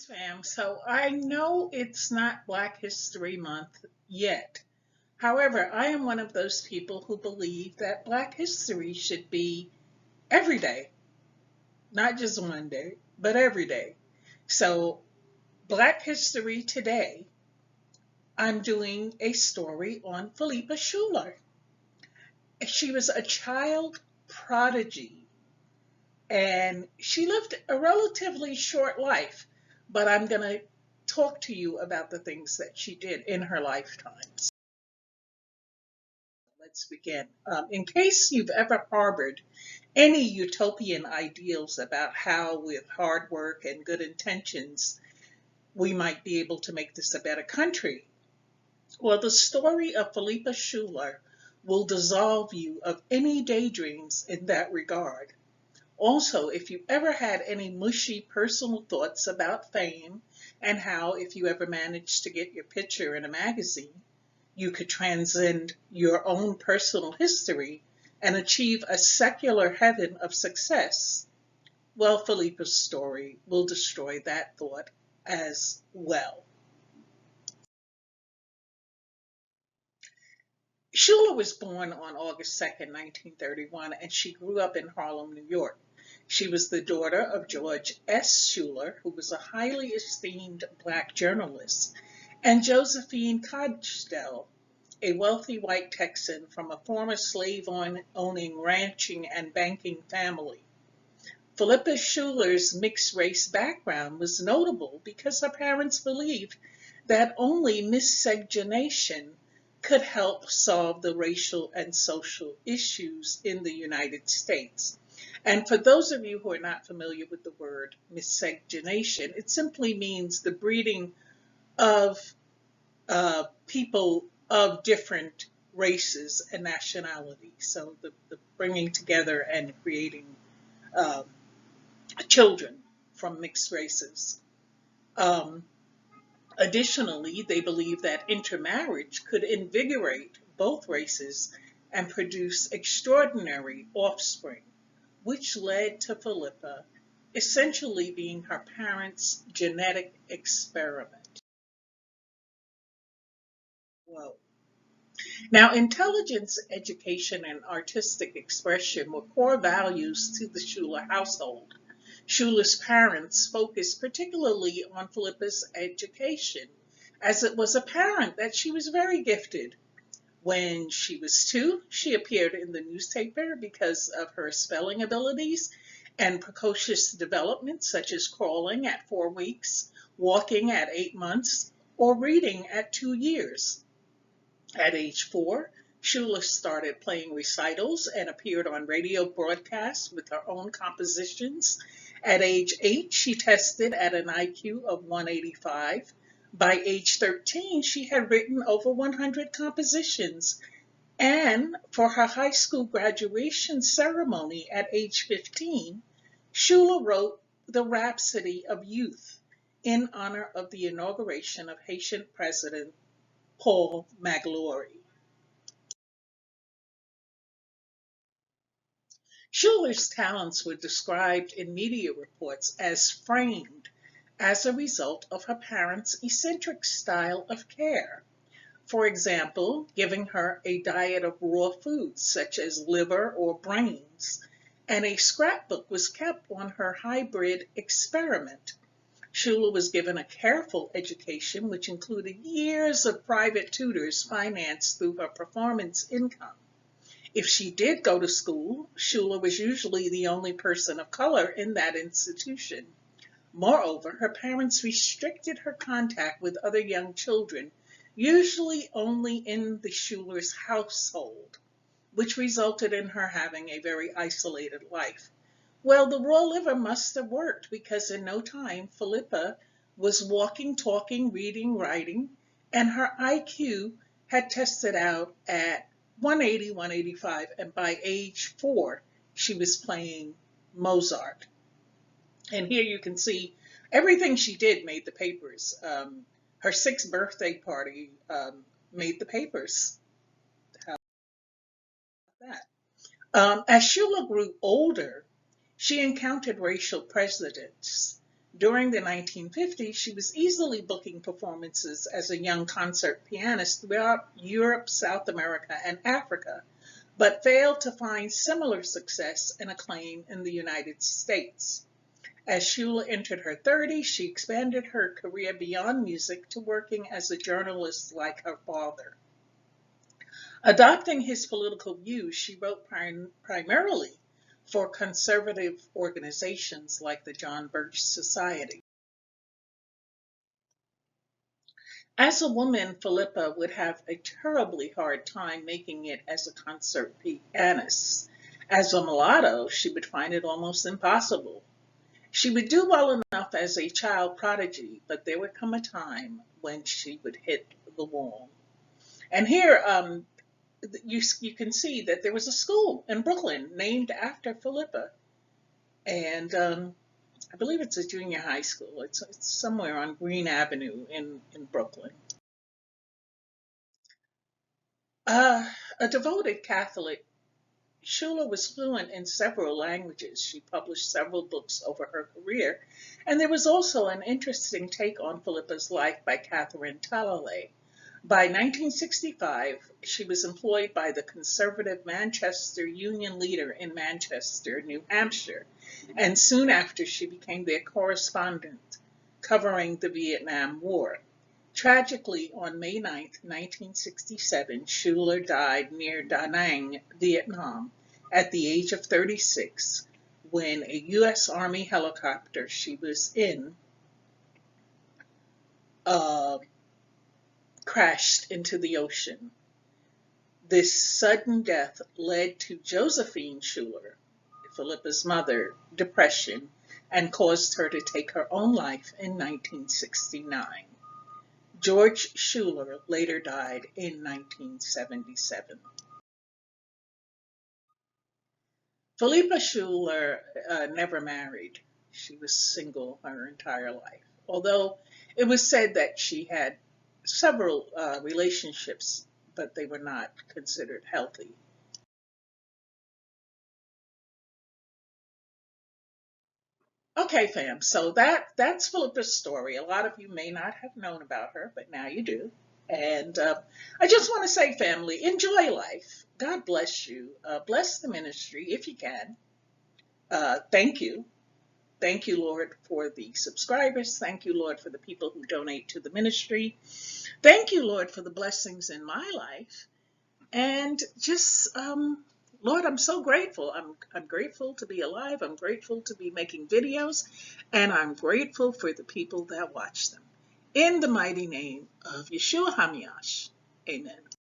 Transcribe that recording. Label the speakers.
Speaker 1: Sam. So I know it's not Black History Month yet. However, I am one of those people who believe that Black history should be every day, not just one day, but every day. So, Black History Today, I'm doing a story on Philippa Schuyler. She was a child prodigy and she lived a relatively short life, but I'm going to talk to you about the things that she did in her lifetime. Let's begin. In case you've ever harbored any utopian ideals about how, with hard work and good intentions, we might be able to make this a better country, well, the story of Philippa Schuyler will dissolve you of any daydreams in that regard. Also, if you ever had any mushy personal thoughts about fame and how, if you ever managed to get your picture in a magazine, you could transcend your own personal history and achieve a secular heaven of success, well, Philippa's story will destroy that thought as well. Schuyler was born on August 2nd, 1931, and she grew up in Harlem, New York. She was the daughter of George S. Schuyler, who was a highly esteemed Black journalist, and Josephine Cogdell, a wealthy white Texan from a former slave-owning ranching and banking family. Philippa Schuyler's mixed-race background was notable because her parents believed that only miscegenation could help solve the racial and social issues in the United States. And for those of you who are not familiar with the word miscegenation, it simply means the breeding of people of different races and nationalities. So the bringing together and creating uh, children from mixed races. Um, Additionally, they believe that intermarriage could invigorate both races and produce extraordinary offspring, which led to Philippa essentially being her parents' genetic experiment. Whoa. Now, intelligence, education, and artistic expression were core values to the Schuyler household. Schuyler's parents focused particularly on Philippa's education, as it was apparent that she was very gifted. When she was 2, she appeared in the newspaper because of her spelling abilities and precocious development, such as crawling at 4 weeks, walking at 8 months, or reading at 2 years. At age 4, Schuyler started playing recitals and appeared on radio broadcasts with her own compositions. At age 8, she tested at an IQ of 185. By age 13, she had written over 100 compositions. And for her high school graduation ceremony at age 15, Schuyler wrote the Rhapsody of Youth in honor of the inauguration of Haitian President Paul Magloire. Schuyler's talents were described in media reports as framed as a result of her parents' eccentric style of care. For example, giving her a diet of raw foods such as liver or brains, and a scrapbook was kept on her hybrid experiment. Schuyler was given a careful education, which included years of private tutors financed through her performance income. If she did go to school, Schuyler was usually the only person of color in that institution. Moreover, her parents restricted her contact with other young children, usually only in the Schuyler's household, which resulted in her having a very isolated life. Well, the raw liver must have worked because in no time, Philippa was walking, talking, reading, writing, and her IQ had tested out at 180, 185, and by age 4, she was playing Mozart. And here you can see everything she did made the papers. Her 6th birthday party made the papers. How about that? As Schuyler grew older, she encountered racial prejudice. During the 1950s, she was easily booking performances as a young concert pianist throughout Europe, South America, and Africa, but failed to find similar success and acclaim in the United States. As Schuyler entered her 30s, she expanded her career beyond music to working as a journalist like her father. Adopting his political views, she wrote primarily for conservative organizations like the John Birch Society. As a woman, Philippa would have a terribly hard time making it as a concert pianist. As a mulatto, she would find it almost impossible. She would do well enough as a child prodigy, but there would come a time when she would hit the wall. And here, you can see that there was a school in Brooklyn named after Philippa. And I believe it's a junior high school. It's somewhere on Green Avenue in Brooklyn. A devoted Catholic, Schuyler was fluent in several languages. She published several books over her career, and there was also an interesting take on Philippa's life by Catherine Talalay. By 1965, she was employed by the conservative Manchester Union leader in Manchester, New Hampshire, and soon after she became their correspondent covering the Vietnam War. Tragically, on May 9, 1967, Schuyler died near Da Nang, Vietnam, at the age of 36, when a U.S. Army helicopter she was in crashed into the ocean. This sudden death led to Josephine Schuyler, Philippa's mother, depression, and caused her to take her own life in 1969. George Schuyler later died in 1977. Philippa Schuyler never married. She was single her entire life, although it was said that she had several relationships, but they were not considered healthy. Okay, fam, so that's Philippa's story. A lot of you may not have known about her, but now you do. And I just want to say, family, enjoy life. God bless you. Bless the ministry if you can. Thank you. Thank you, Lord, for the subscribers. Thank you, Lord, for the people who donate to the ministry. Thank you, Lord, for the blessings in my life. And just, Lord, I'm so grateful. I'm grateful to be alive. I'm grateful to be making videos. And I'm grateful for the people that watch them. In the mighty name of Yeshua HaMashiach. Amen.